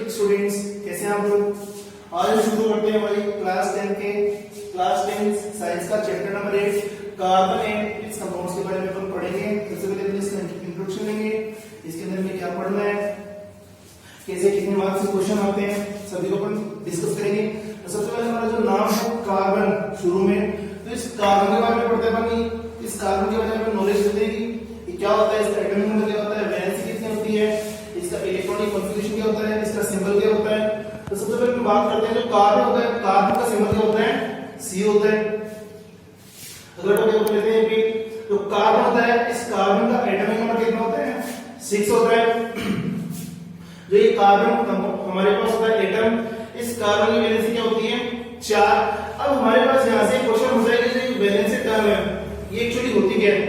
Students, कैसे हैं आप लोग। आज शुरू करते हैं हमारी क्लास 10 साइंस का chapter number 8 carbon and it's compounds के बारे में अपन पढ़ेंगे। सबसे पहले अपन इसका इंट्रोडक्शन लेंगे, इसके अंदर में क्या पढ़ना है, कैसे कितने मार्क्स से क्वेश्चन आते हैं, सभी को अपन डिस्कस करेंगे। तो सबसे पहले हमारा जो नाम है कार्बन शुरू में, तो इस कार्बन के बारे में पढ़ते हैं अपन। इस कार्बन के बारे में नॉलेज देते हैं कि क्या होता है, इसका एटॉमिक नंबर क्या होता है, वैलेंसी कितनी होती है, इसका इलेक्ट्रॉनिक कॉन्फ़िगरेशन क्या होता है, इसका सिंबल क्या होता है। तो सबसे पहले हम बात करते हैं जो कार्बन होता है, कार्बन का सिंबल क्या होता है, C होता है। अगर टॉपिक लेते हैं कि जो कार्बन होता है, इस कार्बन का एटॉमिक नंबर कितना होता है, 6 होता है। जो ये कार्बन हमारे पास होता है एटम, इस कार्बन की वैलेंसी क्या होती है, 4। अब हमारे पास यहां से क्वेश्चन हो जाएगा कि जो वैलेंसी टर्म है ये एक्चुअली होती क्या है।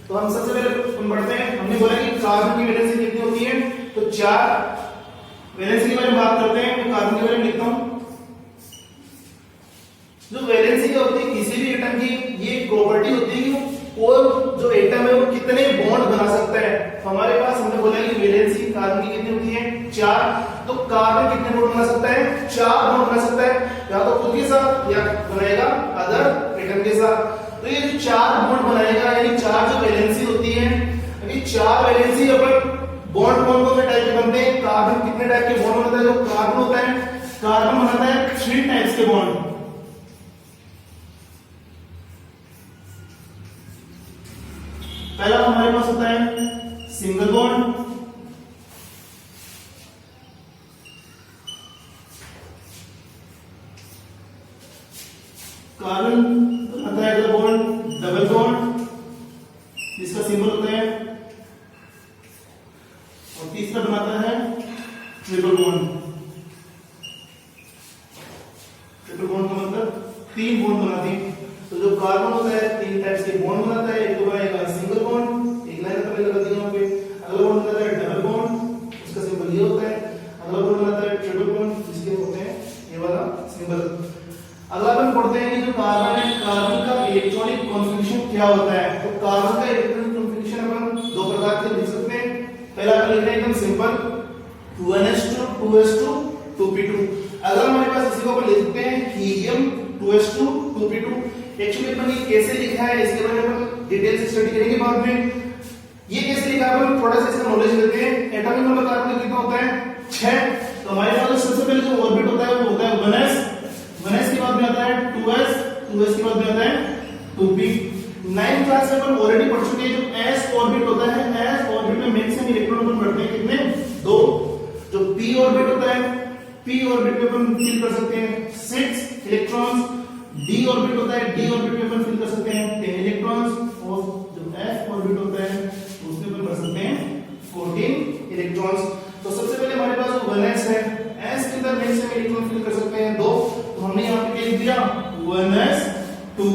तो हम सबसे पहले बढ़ते हैं। हमने बोला कि कार्बन की वैलेंसी कितनी होती है, तो 4। वैलेंसी के बारे में बात करते हैं, तो कार्बन के बारे में लिखता हूं। जो वैलेंसी क्या होती है किसी भी एटम की, ये प्रॉपर्टी होती है कि कोई जो एटम है वो कितने बॉन्ड बना सकता है। तो हमारे पास हमने बोला कि वैलेंसी कार्बन की कितनी होती है, 4। तो कार्बन कितने बॉन्ड बना सकता है, 4 बॉन्ड बना सकता है, या तो खुद के साथ या बनाएगा अदर एटम के साथ। तो ये जो 4 बॉन्ड बनाएगा, यानी 4 जो वैलेंसी होती है, यानी 4 वैलेंसी अपन बॉन्ड कौन से टाइप के बनते हैं, कार्बन कितने टाइप के बॉन्ड बनाता है, जो कार्बन होता है, कार्बन बनाता है 3 टाइप्स के बॉन्ड। पहला हमारे पास होता है सिंगल बॉन्ड, कार्बन बनाता है अगला बॉन्ड डबल बॉन्ड, जिसका सिंबल होता है, और तीसरा बनाता है ट्रिपल बॉन्ड। ट्रिपल बॉन्ड का मतलब 3 बॉन्ड बनाते हैं। तो जो कार्बन होता है 3 टाइप्स के बॉन्ड बनाता है। एक तो बनाएगा सिंगल बॉन्ड, एक लाइन पहले लगा दी यहां पे। अगला बॉन्ड बनाता है डबल बॉन्ड, उसका सिंबल ये होता है। अगला बॉन्ड बनाता है ट्रिपल बॉन्ड, जिसके होते हैं ये वाला सिंबल। अगला अपन पढ़ते हैं कि जो कार्बन है, कार्बन का इलेक्ट्रॉनिक कॉन्फ़िगरेशन क्या होता है। तो कार्बन का इलेक्ट्रॉनिक कॉन्फ़िगरेशन अपन 2 प्रकार से लिख सकते हैं। पहला अपन लिख रहे हैं एकदम सिंपल 2n2 2s2 2p2। अगर हमारे पास इसी को अपन लिख सकते हैं हीलियम 2s2 2p2। एक्चुअली अपन ये कैसे लिखा है इसके बारे में अपन डिटेल से स्टडी करेंगे बाद में। ये कैसे लिखा है अपन थोड़ा सा इसका नॉलेज लेते हैं। एटॉमिक नंबर कार्बन का कितना होता है, 6। तो हमारे पास सबसे पहले जो ऑर्बिट होता है वो होता है 1s, 1s के बाद में आता है 2s, 2s के बाद में आता है 2p। 9th क्लास में अपन ऑलरेडी पढ़ चुके हैं जो s ऑर्बिट होता है, s ऑर्बिट में मैक्सिमम इलेक्ट्रॉन अपन पढ़ते हैं कितने, 2। जो p ऑर्बिट होता है, p ऑर्बिट में अपन फिल कर सकते हैं 6 इलेक्ट्रॉन्स। d ऑर्बिट होता है, d ऑर्बिट में अपन फिल कर सकते हैं 10 इलेक्ट्रॉन्स। और जो f ऑर्बिट होता है उसमें अपन कर सकते हैं 14 इलेक्ट्रॉन्स। तो सबसे पहले हमारे पास जो 1s है, s के अंदर मैक्सिमम इलेक्ट्रॉन फिल कर सकते हैं 2। तो हमने यहां पे लिख दिया 1s2।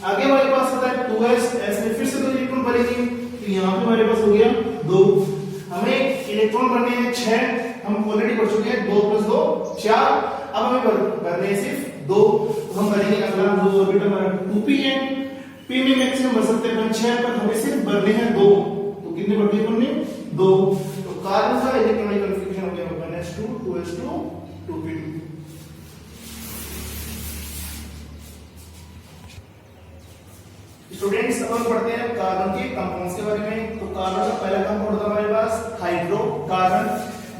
आगे हमारे पास होता है 2s, s में फिर से 2 इलेक्ट्रॉन भरेंगे, तो यहां पे हमारे पास हो गया 2। हमें इलेक्ट्रॉन भरने हैं 6, हम ऑलरेडी पढ़ चुके हैं 2 + 2 4। अब हमें भरने हैं सिर्फ 2। तो हम भरेंगे अगला जो ऑर्बिट हमारा 2p है। p में मैक्सिमम भर सकते हैं 6, पर हमें सिर्फ भरने हैं 2। तो कितने भर दिए हमने, 2। तो कार्बन का इलेक्ट्रॉनिक कॉन्फ़िगरेशन हो गया 1s2 2s2 2p2। स्टूडेंट्स अब हम पढ़ते हैं कार्बन के कंपाउंड्स के बारे में। तो कार्बन का पहला कंपाउंड होता है हमारे पास हाइड्रोकार्बन।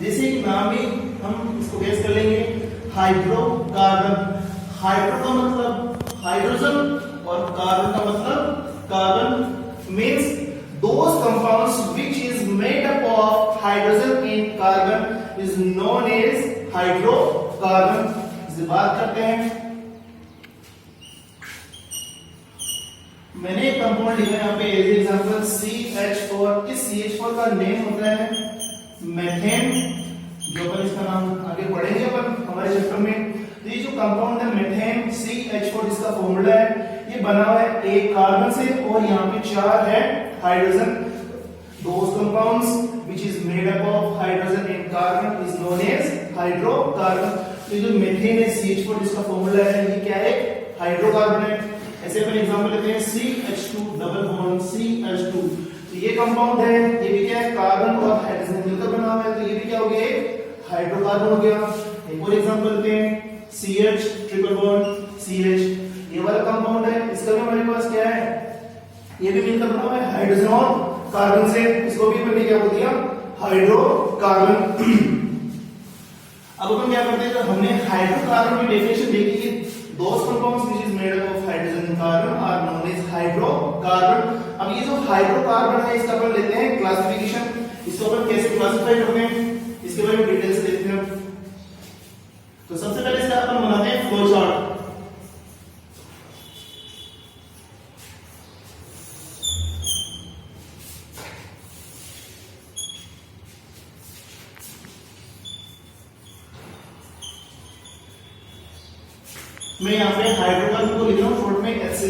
जैसे एक नाम ही हम इसको गेस कर लेंगे, हाइड्रोकार्बन। हाइड्रो का मतलब हाइड्रोजन और कार्बन का मतलब carbon. Means those compounds which is made up of hydrogen and carbon is known as hydrocarbon। इसे बात करते हैं। मैंने एक कंपाउंड लिखा है यहाँ पे एज एग्जांपल CH4। इस CH4 का नेम होता है मेथेन, जो अपन इसका नाम आगे पढ़ेंगे अपन हमारे चैप्टर में। तो ये जो कंपाउंड है मेथेन CH4, इसका फॉर्मूला है, ये बना हुआ है एक कार्बन से और यहाँ पे 4 है hydrogen. Those compounds which is made up of hydrogen and carbon is known as hydrocarbon। तो जो मेथेन है CH4, इसका फॉर्मूला है, ये क्या है, हाइड्रोकार्बन है। ऐसे अपन एग्जांपल लेते हैं CH2 डबल बॉन्ड CH2। तो ये कंपाउंड है, ये भी क्या है, कार्बन और हाइड्रोजन मिलकर बना हुआ है, तो ये भी क्या हो गया, हाइड्रोकार्बन। हाइड्रोकार्बन हो गया। एक और एग्जांपल लेते हैं, CH ट्रिपल बॉन्ड CH, ये वाला कंपाउंड है, इसका भी हमारे पास क्या है, ये भी मिलकर बना हुआ है हाइड्रोजन और कार्बन से, इसको भी हमने क्या बोल दिया, हाइड्रोकार्बन। अब अपन क्या करते हैं, तो हमने हाइड्रोकार्बन की डेफिनेशन देखी है, those compounds which is made up of hydrogen carbon are known as hydrocarbon. अब ये जो हाइड्रोकार्बन है इसका अपन लेते हैं क्लासिफिकेशन, इसको अपन कैसे क्लासिफाई करते हैं इसके बारे में डिटेल से देखते हैं। तो सबसे पहले इसका अपन बनाते हैं फ्लो चार्ट। मैं यहाँ पे हाइड्रोकार्बन को लिख रहा हूं शॉर्ट में HC।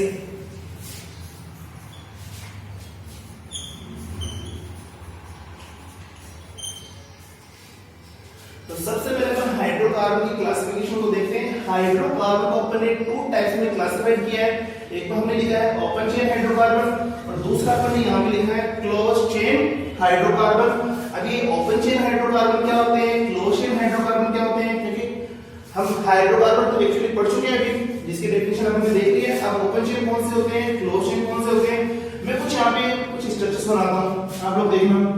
तो सबसे पहले अपन हाइड्रोकार्बन की क्लासिफिकेशन को देखते हैं। हाइड्रोकार्बन को अपन ने टू टाइप्स में क्लासिफाइड किया है, एक तो हमने लिखा है ओपन चेन हाइड्रोकार्बन और दूसरा अपन ने यहाँ पे लिखा है क्लोज चेन हाइड्रोकार्बन। अब ये ओपन चेन हाइड्रोकार्बन क्या होते हैं, क्लोज चेन हाइड्रोकार्बन क्या होते हैं, क्योंकि हम हाइड्रोकार्बन तो एक्चुअली पढ़ चुके हैं अभी, जिसकी डेफिनेशन हमने देख ली है। अब ओपन चेन कौन से होते हैं, क्लोज चेन कौन से होते हैं, मैं कुछ यहाँ पे कुछ स्ट्रक्चर्स बनाता हूँ, आप लोग देखना।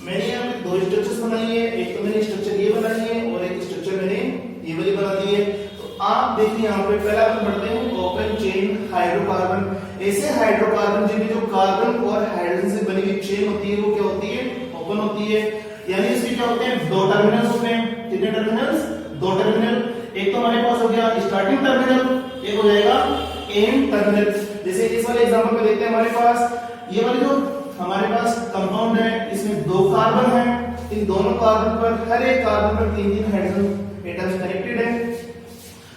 मैंने यहाँ पे दो स्ट्रक्चर्स बनाई है, एक तो मैंने स्ट्रक्चर ये बनाई है और एक स्ट्रक्चर मैंने ये वाली बना दी है। तो आप देखिए यहाँ पे पहला अपन पढ़ते हैं ओपन चेन हाइड्रोकार्बन। ऐसे हाइड्रोकार्बन जिनमें जो कार्बन और हाइड्रोजन से बनी हुई चेन होती है वो क्या होती है, ओपन होती है, यानी इसमें क्या होते हैं, दो टर्मिनल्स होते हैं। कितने टर्मिनल्स, दो टर्मिनल। एक तो हमारे पास हो गया स्टार्टिंग टर्मिनल, एक हो जाएगा एंड टर्मिनल। जैसे इस वाले एग्जांपल में देखते हैं, हमारे पास ये वाले जो हमारे पास कंपाउंड है इसमें दो कार्बन है, इन दोनों कार्बन पर, हर एक कार्बन पर तीन तीन हाइड्रोजन एटम्स कनेक्टेड है।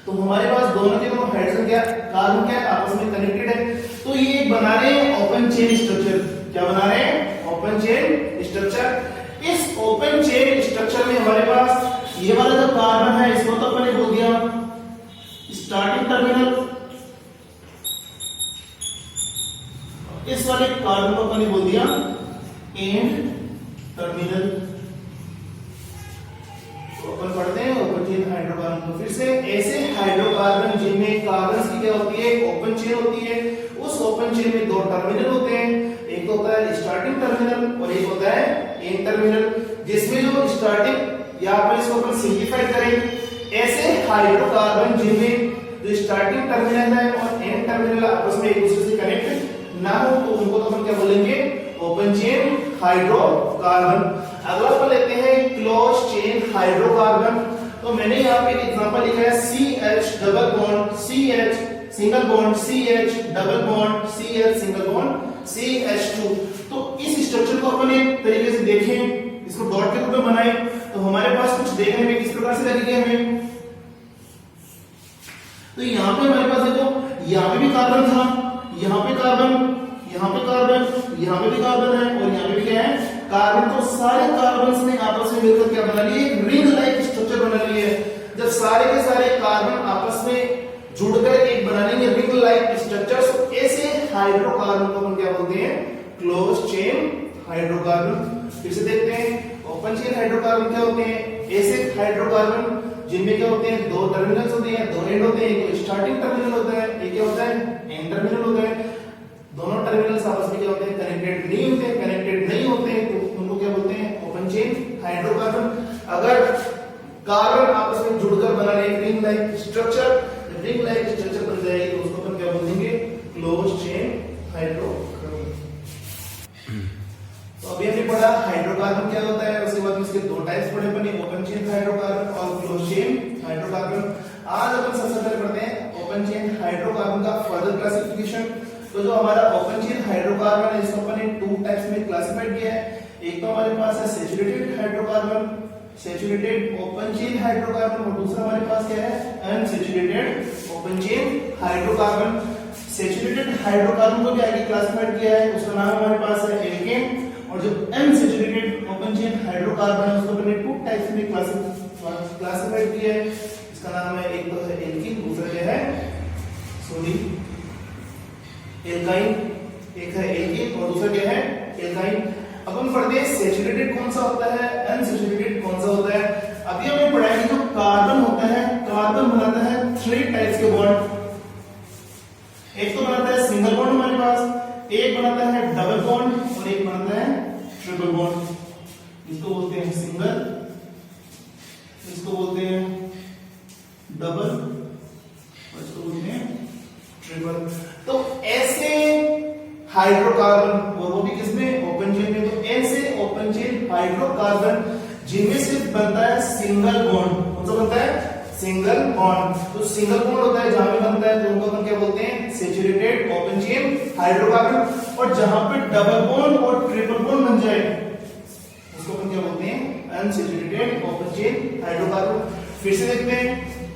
तो हमारे पास दोनों के दोनों हाइड्रोजन क्या, कार्बन क्या आपस में कनेक्टेड है। तो ये बना रहे हैं ओपन चेन स्ट्रक्चर। क्या बना रहे हैं, ओपन चेन स्ट्रक्चर। इस ओपन चेन स्ट्रक्चर में हमारे पास ये वाला जो कार्बन है इसको तो अपन ने बोल दिया स्टार्टिंग टर्मिनल, इस वाले कार्बन को अपन ने बोल दिया एंड टर्मिनल। तो अपन पढ़ते हैं ओपन चेन हाइड्रोकार्बन को फिर से। ऐसे हाइड्रोकार्बन जिनमें कार्बन की क्या होती है, ओपन चेन होती है, उस ओपन चेन में दो टर्मिनल होते हैं, एक होता है स्टार्टिंग टर्मिनल और एक होता है एंड टर्मिनल। जिसमें जो स्टार्टिंग, या अपन इसको अपन सिंप्लीफाइड करें, ऐसे हाइड्रोकार्बन जिनमें जो स्टार्टिंग टर्मिनल है और एंड टर्मिनल आपस में एक दूसरे से कनेक्ट ना हो तो उनको तो हम क्या बोलेंगे, ओपन चेन हाइड्रोकार्बन। अगला अपन लेते हैं क्लोज चेन हाइड्रोकार्बन। तो मैंने यहाँ पे एक एग्जांपल लिखा है CH double bond CH single bond CH double bond CH single bond CH2। तो इस स्ट्रक्चर को अपन एक तरीके से देखें, इसको डॉट के रूप में बनाए तो हमारे पास कुछ देखने में किस प्रकार से लगेगा हमें। तो यहाँ पे हमारे पास देखो, यहाँ पे भी कार्बन था, यहाँ पे कार्बन, यहाँ पे कार्बन, यहाँ पे भी कार्बन है और यहाँ पे भी क्या है, कार्बन। तो सारे कार्बन ने आपस में मिलकर क्या बना लिए, एक रिंग लाइक स्ट्रक्चर बना लिए। जब सारे के सारे कार्बन आपस में जुड़कर एक बना लेंगे रिंग लाइक स्ट्रक्चर, ऐसे हाइड्रोकार्बन को हम क्या बोलते हैं, क्लोज चेन हाइड्रोकार्बन। फिर से देखते हैं ओपन चेन हाइड्रोकार्बन क्या होते हैं, ऐसे हाइड्रोकार्बन जिनमें क्या होते हैं, दो टर्मिनल्स होते हैं, दो एंड होते हैं, एक स्टार्टिंग टर्मिनल होता है, एक क्या होता है, एंड टर्मिनल होता है। दोनों टर्मिनल्स आपस में क्या होते हैं, कनेक्टेड नहीं होते हैं, कनेक्टेड नहीं होते हैं तो उनको क्या बोलते हैं, ओपन चेन हाइड्रोकार्बन। अगर कार्बन आपस में जुड़कर बना रहे ring like structure, ring like structure बन जाएगी तो उसको अपन क्या बोलेंगे, क्लोज चेन हाइड्रोकार्बन। तो अभी हमने पढ़ा हाइड्रोकार्बन क्या होता है, उसके बाद इसके दो टाइप्स पढ़े अपने, ओपन चेन हाइड्रोकार्बन और क्लोज चेन हाइड्रोकार्बन। आज अपन सबसे पहले पढ़ते हैं ओपन चेन हाइड्रोकार्बन का फर्दर क्लासिफिकेशन। तो जो हमारा ओपन चेन हाइड्रोकार्बन है इसको अपन ने टू टाइप्स में क्लासिफाइड किया है। एक तो हमारे पास है saturated hydrocarbon, saturated open chain hydrocarbon, और दूसरा हमारे पास क्या है unsaturated open chain hydrocarbon. Saturated hydrocarbon को भी आगे क्लासिफाइड किया है, उसका नाम हमारे पास है एल्केन, और जो अनसैचुरेटेड ओपन चेन हाइड्रोकार्बन है उसको मैंने टू टाइप्स में क्लासिफाइड किया है। इसका नाम है, एक तो है एल्कीन, दूसरा क्या है सॉरी एल्काइन, एक है एल्कीन और दूसरा क्या है एल्काइन। अब हम पढ़ते हैं सैचुरेटेड कौन सा होता है, अनसैचुरेटेड कौन सा होता है। अभी हमें पढ़ाएंगे जो कार्बन होता है, कार्बन बनाता है 3 टाइप्स के बॉन्ड। एक तो बनाता है सिंगल बॉन्ड हमारे पास, एक बनाता है डबल बॉन्ड और एक बनाता है ट्रिपल बॉन्ड। इसको बोलते हैं सिंगल, इसको बोलते हैं डबल और इसको बोलते हैं ट्रिपल। तो ऐसे हाइड्रोकार्बन, और वो भी किसमें ओपन चेन में, तो ऐसे ओपन चेन हाइड्रोकार्बन जिनमें सिर्फ बनता है सिंगल बॉन्ड। कौन सा बनता है सिंगल बॉन्ड। तो सिंगल बॉन्ड होता है जहां पे बनता है तो उनको हम क्या बोलते हैं सैचुरेटेड ओपन चेन हाइड्रोकार्बन, और जहां पे डबल बॉन्ड और ट्रिपल बॉन्ड बन जाए उसको हम क्या बोलते हैं अनसैचुरेटेड ओपन चेन हाइड्रोकार्बन। फिर से देखते हैं,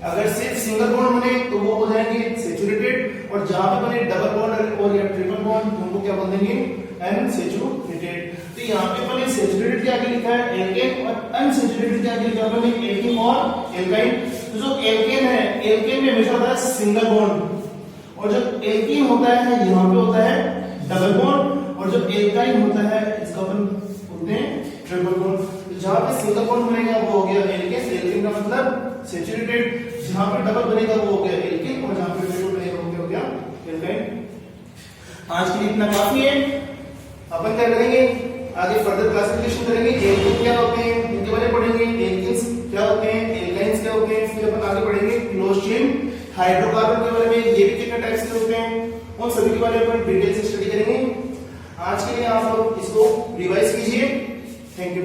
अगर सिर्फ सिंगल बॉन्ड बने तो वो हो जाएंगे सैचुरेटेड, और जहां पे बने डबल बॉन्ड और या ट्रिपल बॉन्ड तो उनको क्या बोल देंगे अनसैचुरेटेड। तो यहाँ पे अपने सैचुरेटेड के आगे लिखा है एल्केन और अनसैचुरेटेड के आगे लिखा है अपने एल्कीन और एल्काइन। तो जो एल्केन है, एल्केन में हमेशा होता है सिंगल बॉन्ड, और जो एल्कीन होता है यहाँ पे होता है डबल बॉन्ड, और जो एल्काइन होता है इसका अपन बोलते हैं ट्रिपल बॉन्ड। तो जहां पे सिंगल बॉन्ड बनेगा वो हो गया एल्केन, एल्केन का मतलब सैचुरेटेड, जहां पे डबल बनेगा वो हो गया एल्कीन, और जहां पे ट्रिपल बनेगा वो हो गया एल्काइन। आज के लिए इतना काफी है। अपन क्या करेंगे आगे फर्दर क्लासिफिकेशन करेंगे, एल्कीन क्या होते हैं इनके बारे में पढ़ेंगे, एल्कीन्स क्या होते हैं, एल्काइंस क्या होते हैं, फिर अपन आगे पढ़ेंगे क्लोज चेन हाइड्रोकार्बन के बारे में, ये भी कितने टाइप्स के होते हैं उन सभी के बारे में अपन डिटेल से स्टडी करेंगे। आज के लिए आप लोग इसको रिवाइज कीजिए। Thank you.